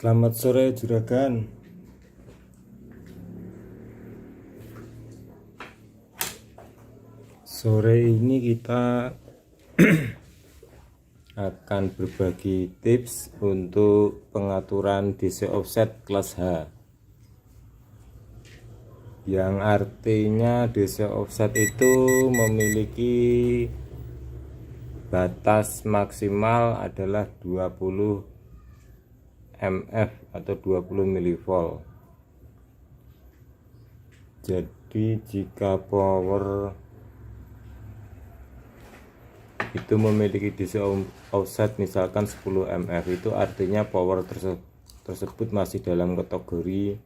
Selamat sore juragan. Sore ini kita akan berbagi tips untuk pengaturan DC offset kelas H, yang artinya DC offset itu memiliki batas maksimal adalah 20 mF atau 20 mV. Jadi jika power itu memiliki DC offset misalkan 10 mF, itu artinya power tersebut masih dalam kategori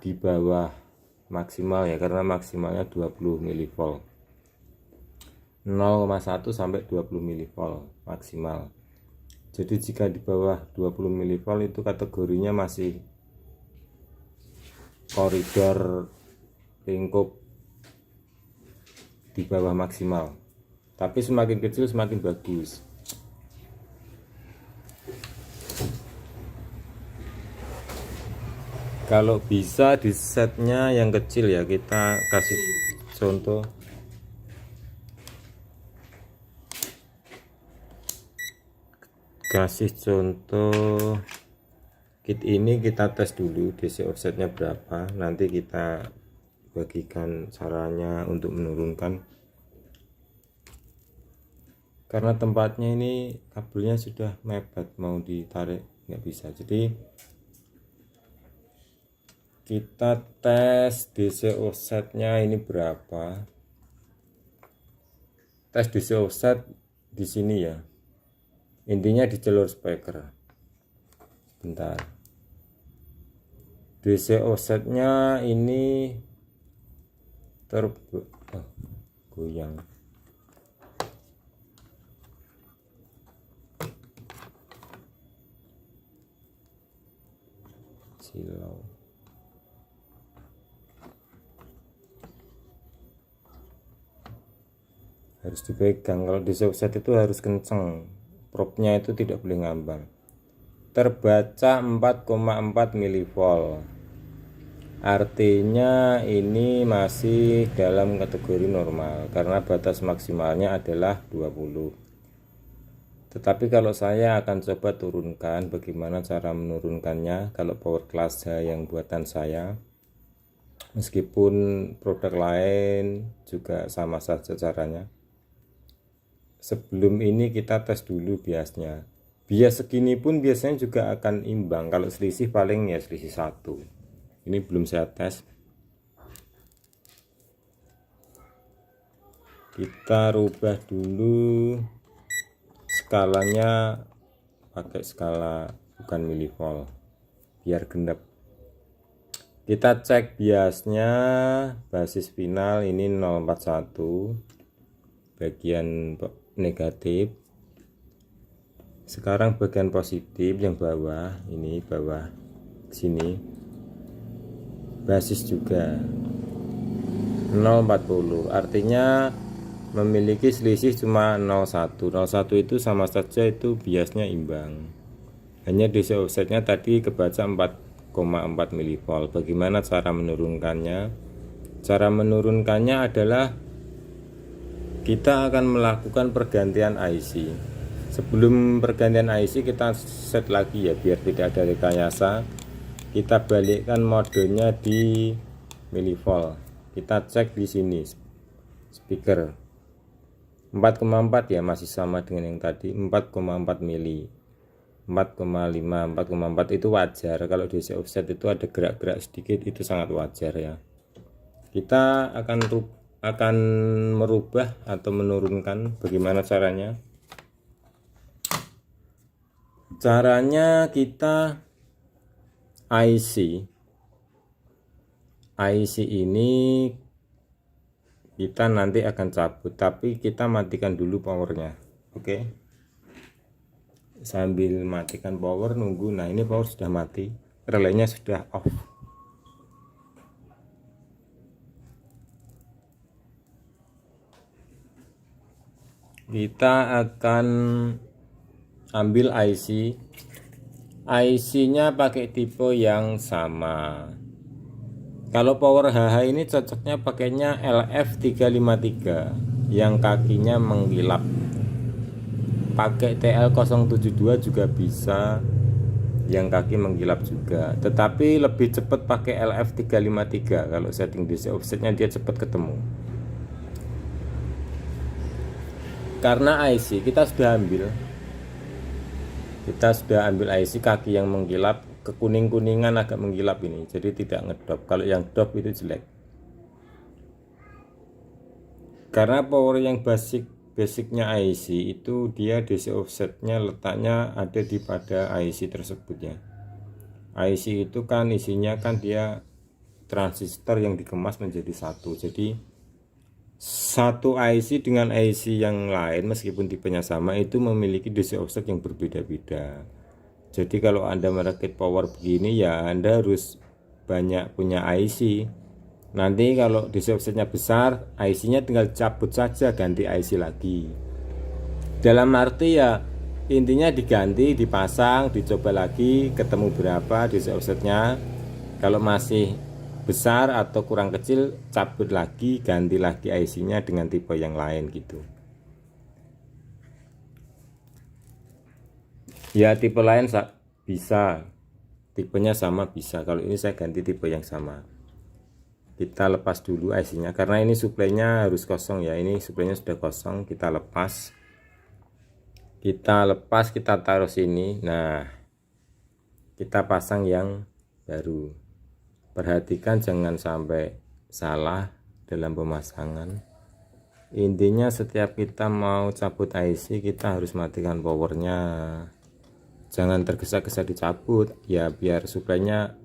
di bawah maksimal ya, karena maksimalnya 20 mV. 0,1 sampai 20 mV maksimal. Jadi jika di bawah 20 mV itu kategorinya masih koridor lingkup di bawah maksimal, tapi semakin kecil semakin bagus. Kalau bisa di setnya yang kecil ya, kita kasih contoh. Kit ini kita tes dulu DC offsetnya berapa, nanti kita bagikan caranya untuk menurunkan, karena tempatnya ini kabelnya sudah mepet, mau ditarik nggak bisa. Jadi kita tes DC offsetnya ini berapa. Tes DC offset di sini ya, intinya di jalur speaker. Bentar, DC offsetnya ini goyang. Silau. Harus dipegang. Kalau DC offset itu harus kenceng, propnya itu tidak boleh ngambang. Terbaca 4,4 mV, artinya ini masih dalam kategori normal karena batas maksimalnya adalah 20. Tetapi kalau saya akan coba turunkan, bagaimana cara menurunkannya kalau power class H yang buatan saya, meskipun produk lain juga sama saja caranya. Sebelum ini kita tes dulu biasnya. Bias segini pun biasanya juga akan imbang, kalau selisih paling ya selisih 1. Ini belum saya tes. Kita rubah dulu skalanya, pakai skala bukan milivol biar genep. Kita cek biasnya, basis final ini 041 bagian negatif. Sekarang bagian positif yang bawah, ini bawah sini basis juga 040, artinya memiliki selisih cuma 01. 01 itu sama saja itu biasnya imbang. Hanya DC offsetnya tadi kebaca 4,4 mV. Bagaimana cara menurunkannya? Cara menurunkannya adalah kita akan melakukan pergantian IC. Sebelum pergantian IC kita set lagi ya, biar tidak ada rekayasa. Kita balikkan modenya di milivol. Kita cek di sini speaker 4,4 ya, masih sama dengan yang tadi 4,4 mili. 4,5, 4,4 itu wajar. Kalau DC offset itu ada gerak-gerak sedikit, itu sangat wajar ya. Kita akan merubah atau menurunkan. Bagaimana caranya? Caranya kita IC ini kita nanti akan cabut, tapi kita matikan dulu powernya. Oke. Sambil matikan power, nunggu. Nah, ini power sudah mati, relaynya sudah off. Kita akan ambil IC-nya pakai tipe yang sama. Kalau power HH ini cocoknya pakainya LF353 yang kakinya mengkilap. Pakai TL072 juga bisa, yang kaki mengkilap juga, tetapi lebih cepat pakai LF353. Kalau setting DC offsetnya dia cepat ketemu. Karena IC kita sudah ambil IC kaki yang mengkilap, kekuning-kuningan agak mengkilap ini, jadi tidak ngedrop. Kalau yang drop itu jelek. Karena power yang basicnya IC itu dia DC offsetnya letaknya ada di pada IC tersebut ya. IC itu kan isinya kan dia transistor yang dikemas menjadi satu. Jadi satu IC dengan IC yang lain meskipun tipenya sama itu memiliki DC offset yang berbeda-beda. Jadi kalau Anda merakit power begini ya Anda harus banyak punya IC. Nanti kalau DC offsetnya besar, IC-nya tinggal cabut saja, ganti IC lagi. Dalam arti ya intinya diganti, dipasang, dicoba lagi, ketemu berapa DC offsetnya. Kalau masih besar atau kurang kecil, cabut lagi, ganti lagi IC-nya dengan tipe yang lain gitu. Ya tipe lain bisa, tipenya sama bisa. Kalau ini saya ganti tipe yang sama. Kita lepas dulu IC-nya karena ini suplainya harus kosong ya. Ini suplainya sudah kosong, kita lepas, kita taruh sini. Nah, kita pasang yang baru. Perhatikan jangan sampai salah dalam pemasangan. Intinya setiap kita mau cabut IC kita harus matikan powernya, jangan tergesa-gesa dicabut ya, biar suplainya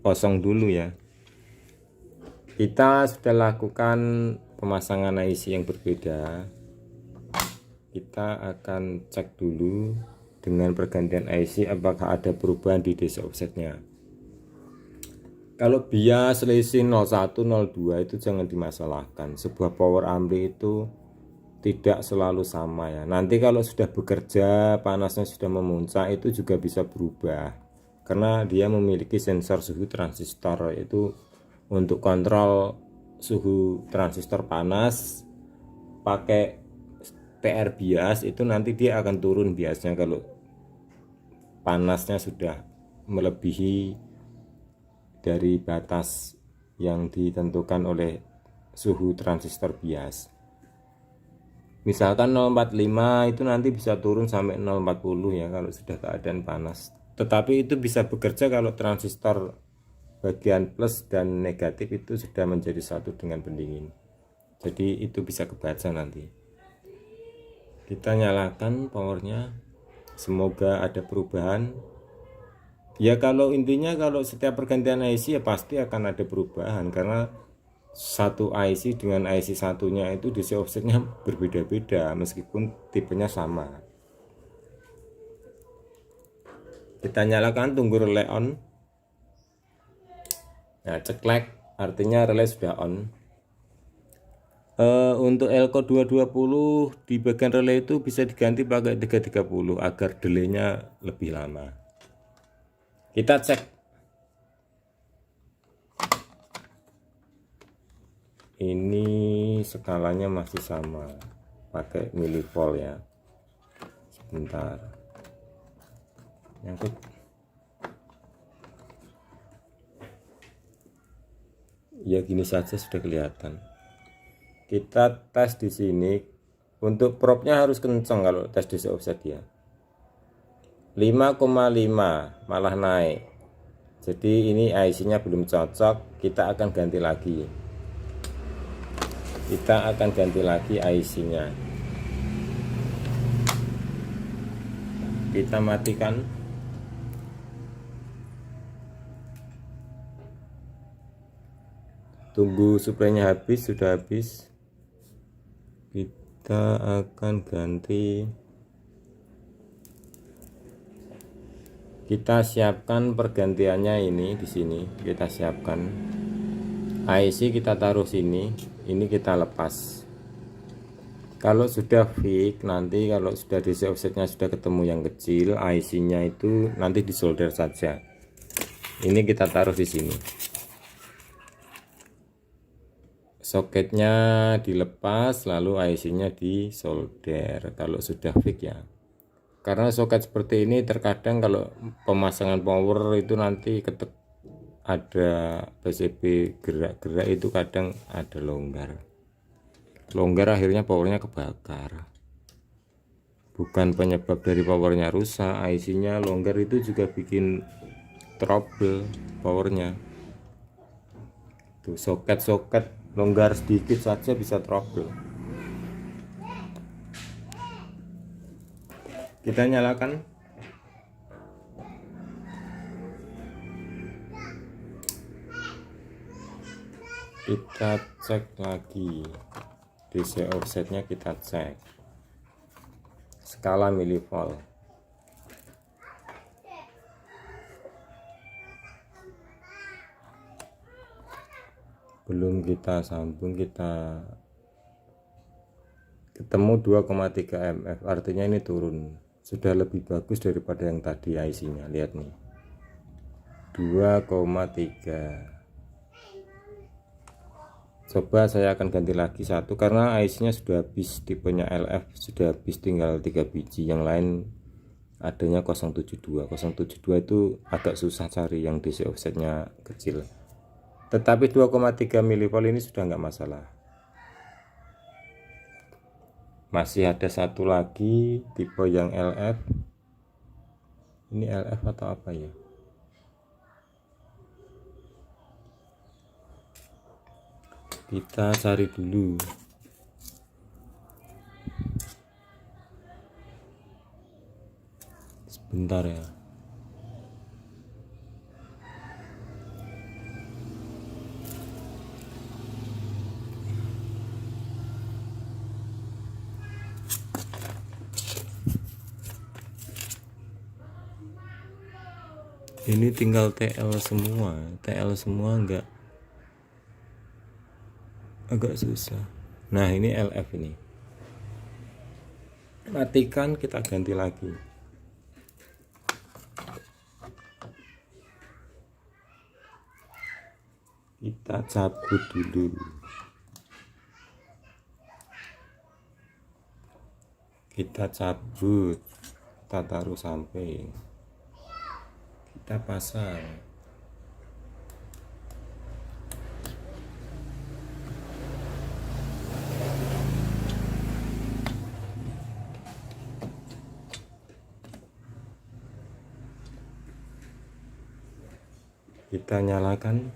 kosong dulu ya. Kita sudah lakukan pemasangan IC yang berbeda. Kita akan cek dulu dengan pergantian IC apakah ada perubahan di DC offsetnya. Kalau bias selisih 01 02 itu jangan dimasalahkan. Sebuah power ampli itu tidak selalu sama ya. Nanti kalau sudah bekerja, panasnya sudah memuncak, itu juga bisa berubah karena dia memiliki sensor suhu transistor. Itu untuk kontrol suhu transistor panas pakai TR bias, itu nanti dia akan turun biasnya kalau panasnya sudah melebihi dari batas yang ditentukan oleh suhu transistor bias. Misalkan 045 itu nanti bisa turun sampai 040 ya kalau sudah keadaan panas. Tetapi itu bisa bekerja kalau transistor bagian plus dan negatif itu sudah menjadi satu dengan pendingin. Jadi itu bisa kebaca nanti. Kita nyalakan powernya, semoga ada perubahan. Ya kalau intinya kalau setiap pergantian IC ya pasti akan ada perubahan karena satu IC dengan IC satunya itu DC offsetnya berbeda-beda meskipun tipenya sama. Kita nyalakan, tunggu relay on. Nah, ceklek artinya relay sudah on. Untuk Elco 220 di bagian relay itu bisa diganti pakai 330 agar delaynya lebih lama. Kita cek. Ini skalanya masih sama, pakai milivolt ya. Sebentar. Nyangkut. Ya gini saja sudah kelihatan. Kita tes di sini. Untuk propnya harus kencang kalau tes DC offset ya. 5,5 malah naik. Jadi ini IC-nya belum cocok. Kita akan ganti lagi. IC-nya. Kita matikan. Tunggu suplainya habis, sudah habis. Kita akan ganti. Kita siapkan pergantiannya ini di sini. Kita siapkan. IC kita taruh sini. Ini kita lepas. Kalau sudah fix, nanti kalau sudah DC offsetnya sudah ketemu yang kecil, IC-nya itu nanti disolder saja. Ini kita taruh di sini. Soketnya dilepas, lalu IC-nya disolder kalau sudah fix ya. Karena soket seperti ini terkadang kalau pemasangan power itu nanti ada PCB gerak-gerak itu kadang ada longgar akhirnya powernya kebakar. Bukan penyebab dari powernya rusak, IC-nya longgar itu juga bikin trouble powernya. Tuh soket-soket longgar sedikit saja bisa trouble. Kita nyalakan. Kita cek lagi DC offsetnya, kita cek skala milivolt. Belum kita sambung, kita ketemu 2,3 mF, artinya ini turun, sudah lebih bagus daripada yang tadi IC-nya. Lihat nih 2,3. Coba saya akan ganti lagi satu karena IC-nya sudah habis, tipenya LF sudah habis, tinggal 3 biji, yang lain adanya 072 itu agak susah cari yang DC offsetnya kecil. Tetapi 2,3 mV ini sudah nggak masalah. Masih ada satu lagi tipe yang LF. Ini LF atau apa ya? Kita cari dulu. Sebentar ya. Ini tinggal TL semua enggak, agak susah. Nah ini LF ini, matikan, kita ganti lagi. Kita cabut dulu, kita taruh samping, kita pasang. Kita nyalakan.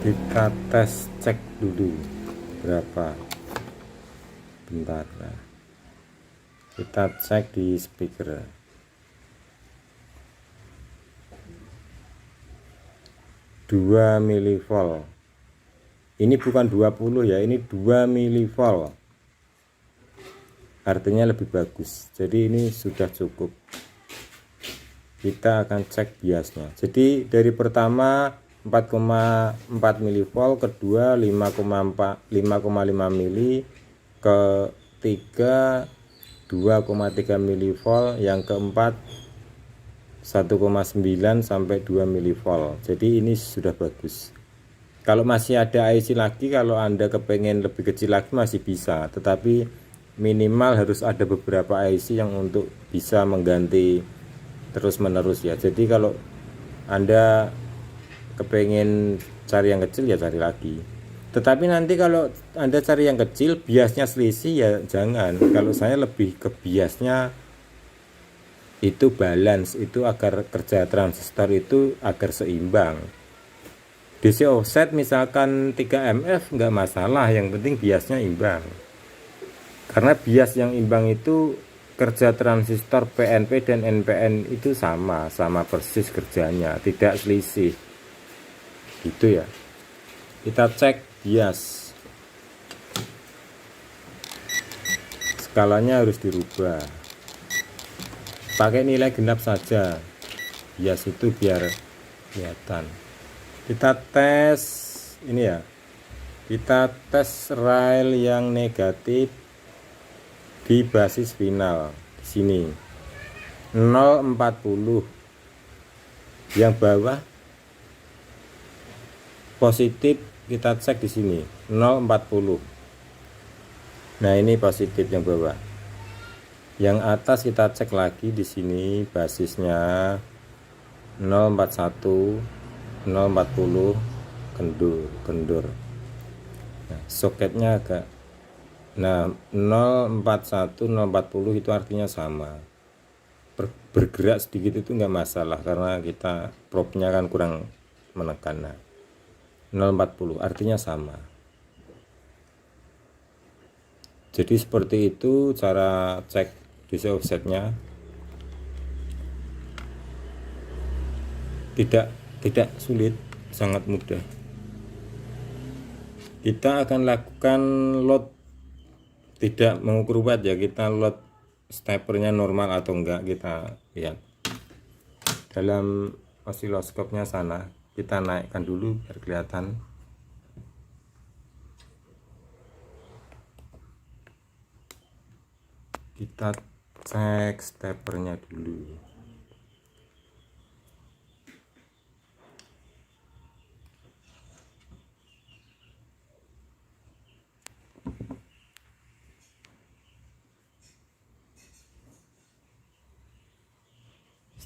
Kita tes cek dulu berapa. Bentar, nah. Kita cek di speaker. Dua milivolt. Ini bukan 20 ya, ini 2 milivolt. Artinya lebih bagus. Jadi ini sudah cukup. Kita akan cek biasnya. Jadi dari pertama 4,4 milivolt, kedua 5,5 mili, ketiga 2,3 milivolt, yang keempat 1,9 sampai 2 milivolt. Jadi ini sudah bagus. Kalau masih ada IC lagi, kalau Anda kepengen lebih kecil lagi masih bisa, tetapi minimal harus ada beberapa IC yang untuk bisa mengganti terus menerus ya. Jadi kalau Anda kepengen cari yang kecil ya cari lagi. Tetapi nanti kalau Anda cari yang kecil, biasnya selisih ya jangan. Kalau saya lebih ke biasnya itu balance, itu agar kerja transistor itu agar seimbang. DC offset misalkan 3 mF nggak masalah, yang penting biasnya imbang. Karena bias yang imbang itu kerja transistor PNP dan NPN itu sama persis kerjanya, tidak selisih. Gitu ya. Kita cek bias. Skalanya harus dirubah. Pakai nilai genap saja. bias itu biar kelihatan. Kita tes ini ya, kita tes rail yang negatif di basis final di sini 0,40, yang bawah positif kita cek di sini 0,40. Nah ini positif yang bawah, yang atas kita cek lagi di sini basisnya 0,41, 0,40, kendur. Nah, soketnya agak, nah 0,41 0,40 itu artinya sama, bergerak sedikit itu enggak masalah karena kita propnya kan kurang menekan. Nah 0,40 artinya sama. Jadi seperti itu cara cek DC offsetnya. Tidak sulit, sangat mudah. Kita akan lakukan load, tidak mengukur watt ya, kita load steppernya normal atau enggak, kita lihat dalam osiloskopnya sana. Kita naikkan dulu biar kelihatan. Kita cek steppernya dulu.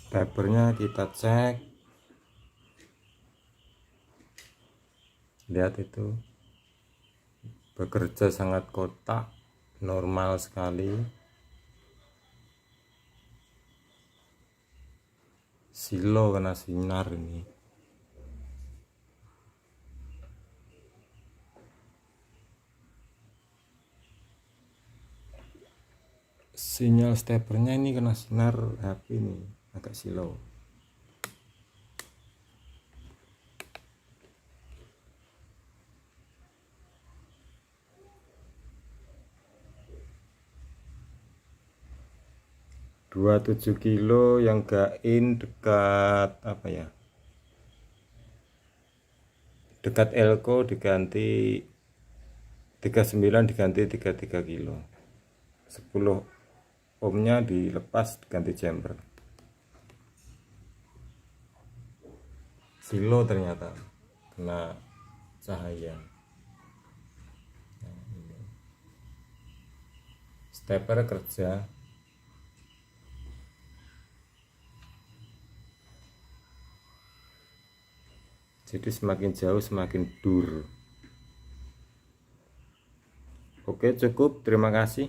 Steppernya kita cek, lihat itu bekerja sangat kotak, normal sekali. Silo kena sinar ini. Sinyal steppernya ini kena sinar HP ini, agak silau. Dua 7 kilo yang gain dekat apa ya, dekat elko diganti 39, diganti 33 kilo, 10 ohmnya dilepas ganti jumper. Silo ternyata kena cahaya. Stepper kerja. Jadi semakin jauh semakin dur. Oke, cukup, terima kasih.